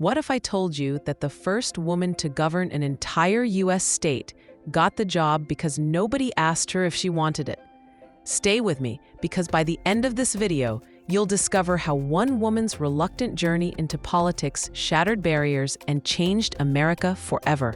What if I told you that the first woman to govern an entire U.S. state got the job because nobody asked her if she wanted it? Stay with me, because by the end of this video, you'll discover how one woman's reluctant journey into politics shattered barriers and changed America forever.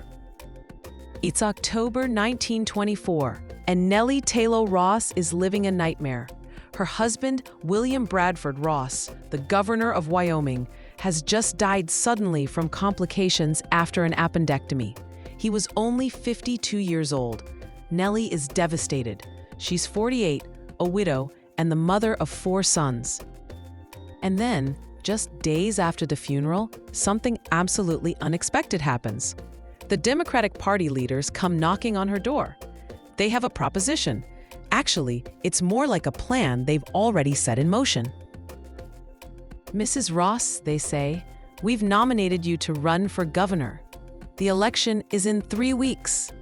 It's October 1924, and Nellie Tayloe Ross is living a nightmare. Her husband, William Bradford Ross, the governor of Wyoming, has just died suddenly from complications after an appendectomy. He was only 52 years old. Nellie is devastated. She's 48, a widow, and the mother of 4 sons. And then, just days after the funeral, something absolutely unexpected happens. The Democratic Party leaders come knocking on her door. They have a proposition. Actually, it's more like a plan they've already set in motion. Mrs. Ross, they say, we've nominated you to run for governor. The election is in 3 weeks.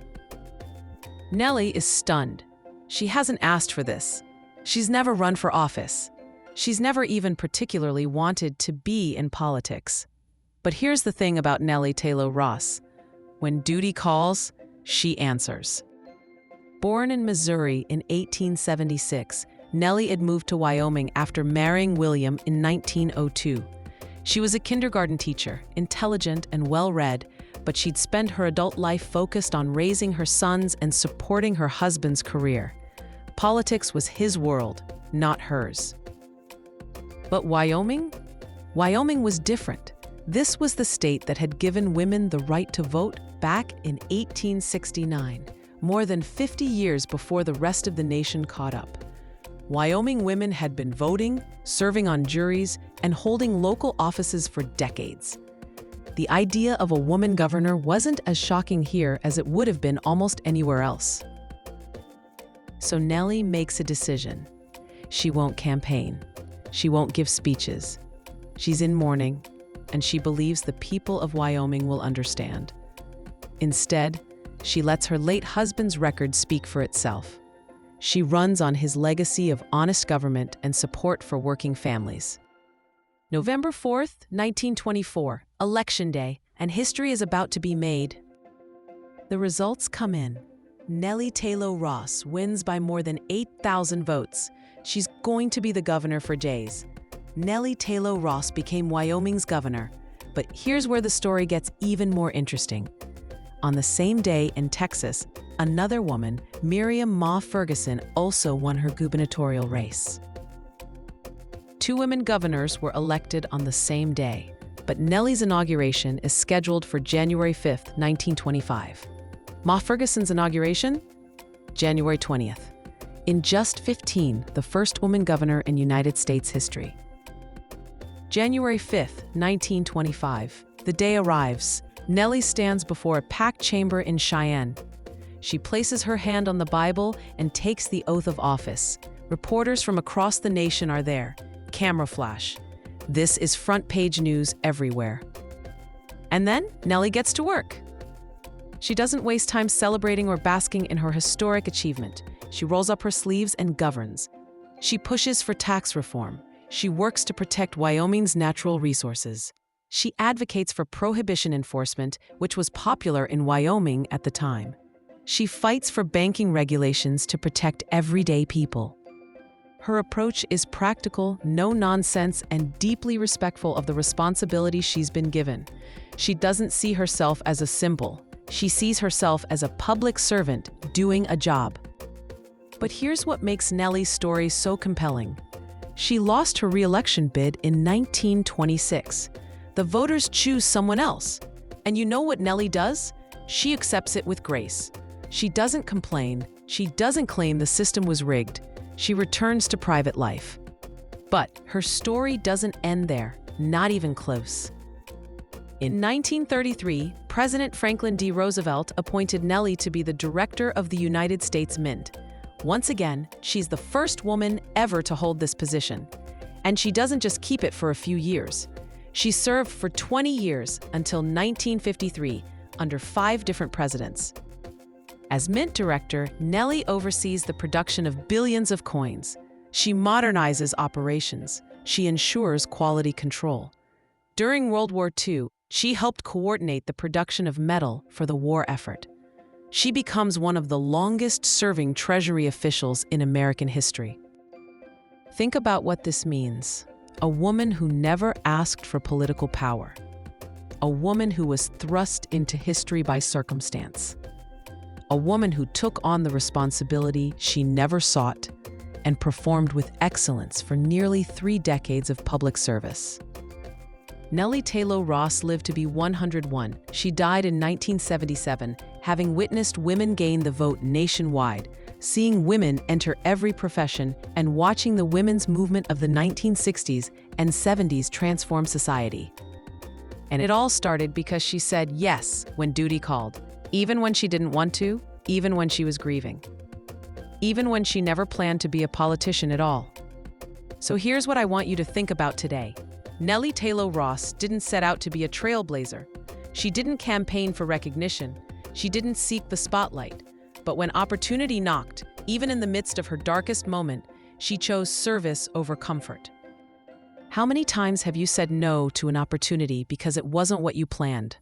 Nellie is stunned. She hasn't asked for this. She's never run for office. She's never even particularly wanted to be in politics. But here's the thing about Nellie Tayloe Ross. When duty calls, she answers. Born in Missouri in 1876, Nellie had moved to Wyoming after marrying William in 1902. She was a kindergarten teacher, intelligent and well-read, but she'd spent her adult life focused on raising her sons and supporting her husband's career. Politics was his world, not hers. But Wyoming? Wyoming was different. This was the state that had given women the right to vote back in 1869, more than 50 years before the rest of the nation caught up. Wyoming women had been voting, serving on juries, and holding local offices for decades. The idea of a woman governor wasn't as shocking here as it would have been almost anywhere else. So Nellie makes a decision. She won't campaign. She won't give speeches. She's in mourning, and she believes the people of Wyoming will understand. Instead, she lets her late husband's record speak for itself. She runs on his legacy of honest government and support for working families. November 4th, 1924, Election Day, and history is about to be made. The results come in. Nellie Tayloe Ross wins by more than 8,000 votes. She's going to be the governor for days. Nellie Tayloe Ross became Wyoming's governor. But here's where the story gets even more interesting. On the same day in Texas, another woman, Miriam Ma Ferguson, also won her gubernatorial race. 2 women governors were elected on the same day, but Nellie's inauguration is scheduled for January 5th, 1925. Ma Ferguson's inauguration? January 20th. In just 15, the first woman governor in United States history. January 5th, 1925. The day arrives. Nellie stands before a packed chamber in Cheyenne. She places her hand on the Bible and takes the oath of office. Reporters from across the nation are there. Camera flash. This is front-page news everywhere. And then Nellie gets to work. She doesn't waste time celebrating or basking in her historic achievement. She rolls up her sleeves and governs. She pushes for tax reform. She works to protect Wyoming's natural resources. She advocates for prohibition enforcement, which was popular in Wyoming at the time. She fights for banking regulations to protect everyday people. Her approach is practical, no-nonsense, and deeply respectful of the responsibility she's been given. She doesn't see herself as a symbol. She sees herself as a public servant doing a job. But here's what makes Nellie's story so compelling. She lost her re-election bid in 1926. The voters choose someone else. And you know what Nellie does? She accepts it with grace. She doesn't complain. She doesn't claim the system was rigged. She returns to private life. But her story doesn't end there, not even close. In 1933, President Franklin D. Roosevelt appointed Nellie to be the director of the United States Mint. Once again, she's the first woman ever to hold this position. And she doesn't just keep it for a few years. She served for 20 years until 1953, under 5 different presidents. As Mint Director, Nellie oversees the production of billions of coins. She modernizes operations. She ensures quality control. During World War II, She helped coordinate the production of metal for the war effort. She becomes one of the longest-serving Treasury officials in American history. Think about what this means. A woman who never asked for political power. A woman who was thrust into history by circumstance. A woman who took on the responsibility she never sought and performed with excellence for nearly 3 decades of public service. Nellie Tayloe Ross lived to be 101. She died in 1977, having witnessed women gain the vote nationwide, seeing women enter every profession, and watching the women's movement of the 1960s and 70s transform society. And it all started because she said yes when duty called, even when she didn't want to, even when she was grieving, even when she never planned to be a politician at all. So here's what I want you to think about today. Nellie Tayloe Ross didn't set out to be a trailblazer. She didn't campaign for recognition. She didn't seek the spotlight. But when opportunity knocked, even in the midst of her darkest moment, she chose service over comfort. How many times have you said no to an opportunity because it wasn't what you planned?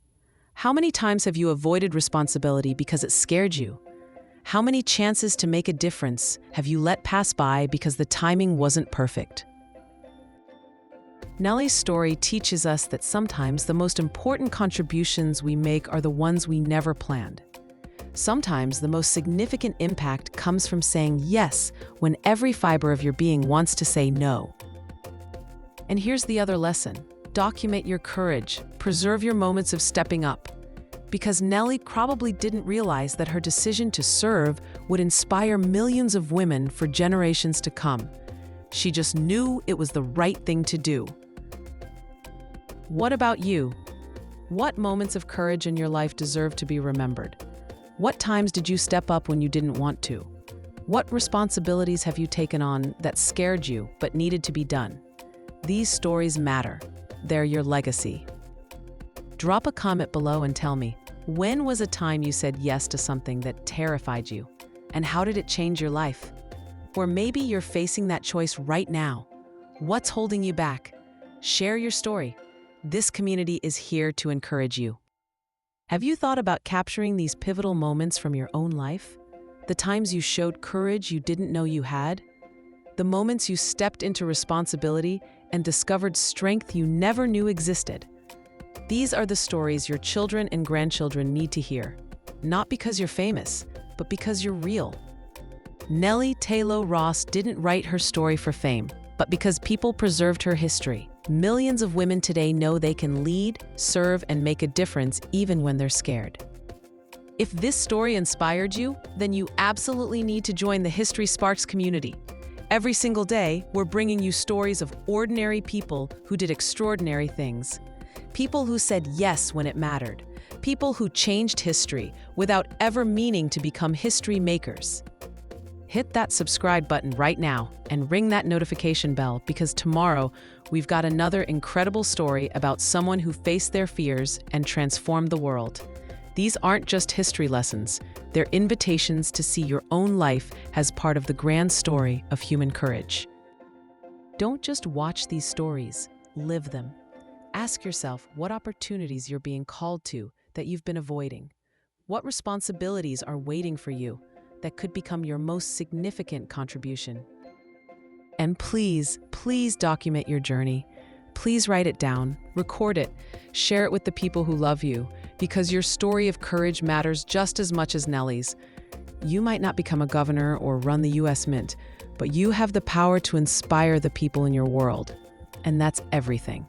How many times have you avoided responsibility because it scared you? How many chances to make a difference have you let pass by because the timing wasn't perfect? Nellie's story teaches us that sometimes the most important contributions we make are the ones we never planned. Sometimes the most significant impact comes from saying yes when every fiber of your being wants to say no. And here's the other lesson. Document your courage. Preserve your moments of stepping up. Because Nellie probably didn't realize that her decision to serve would inspire millions of women for generations to come. She just knew it was the right thing to do. What about you? What moments of courage in your life deserve to be remembered? What times did you step up when you didn't want to? What responsibilities have you taken on that scared you but needed to be done? These stories matter. They're your legacy. Drop a comment below and tell me, when was a time you said yes to something that terrified you? And how did it change your life? Or maybe you're facing that choice right now. What's holding you back? Share your story. This community is here to encourage you. Have you thought about capturing these pivotal moments from your own life? The times you showed courage you didn't know you had? The moments you stepped into responsibility and discovered strength you never knew existed? These are the stories your children and grandchildren need to hear. Not because you're famous, but because you're real. Nellie Tayloe Ross didn't write her story for fame, but because people preserved her history. Millions of women today know they can lead, serve, and make a difference even when they're scared. If this story inspired you, then you absolutely need to join the History Sparks community. Every single day, we're bringing you stories of ordinary people who did extraordinary things. People who said yes when it mattered. People who changed history without ever meaning to become history makers. Hit that subscribe button right now and ring that notification bell, because tomorrow we've got another incredible story about someone who faced their fears and transformed the world. These aren't just history lessons, they're invitations to see your own life as part of the grand story of human courage. Don't just watch these stories, live them. Ask yourself what opportunities you're being called to that you've been avoiding. What responsibilities are waiting for you that could become your most significant contribution? And please, please document your journey. Please write it down, record it, share it with the people who love you, because your story of courage matters just as much as Nellie's. You might not become a governor or run the U.S. Mint, but you have the power to inspire the people in your world, and that's everything.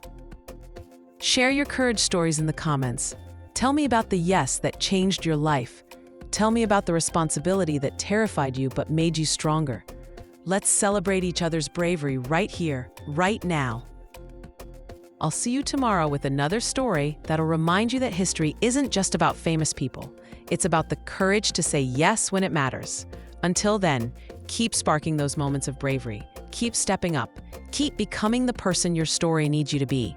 Share your courage stories in the comments. Tell me about the yes that changed your life. Tell me about the responsibility that terrified you but made you stronger. Let's celebrate each other's bravery right here, right now. I'll see you tomorrow with another story that'll remind you that history isn't just about famous people. It's about the courage to say yes when it matters. Until then, keep sparking those moments of bravery. Keep stepping up. Keep becoming the person your story needs you to be.